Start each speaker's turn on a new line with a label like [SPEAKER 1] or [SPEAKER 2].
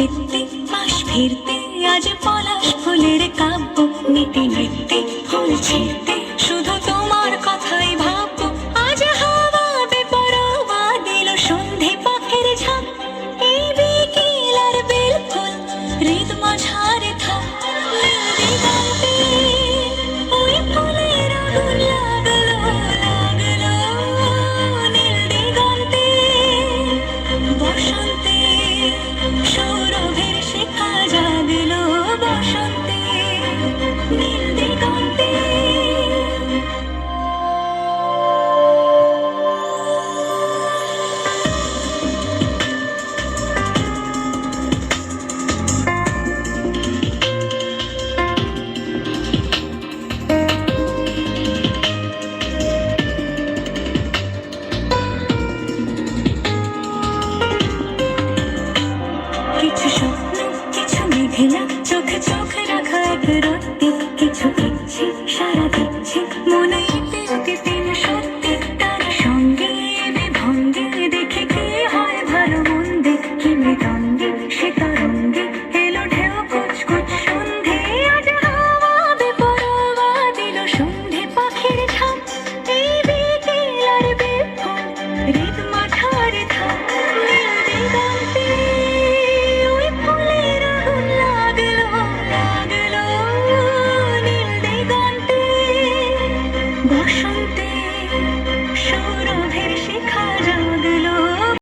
[SPEAKER 1] চিত্তে পাশ ফিরতে আজ পলাশ ফুলের কাব্য নীতি নৃত্যে ফুল ছিঁড়তে শুধু তোমার কথাই ভাববো আজ হাওয়া বেপরোয়া দিল সন্ধে পাখির ঝাঁক এই বিকেল আর বেলফুল হৃদ মাঝারে থাক দিগন্তে ওই ফুলের আগুন লাগলো লাগলো নীল দিগন্তে বসন্তে সৌরভের শিখা জাগলো বসন্তে নীল দিগন্তে। কিছু স্বপ্ন কিছু মেঘলা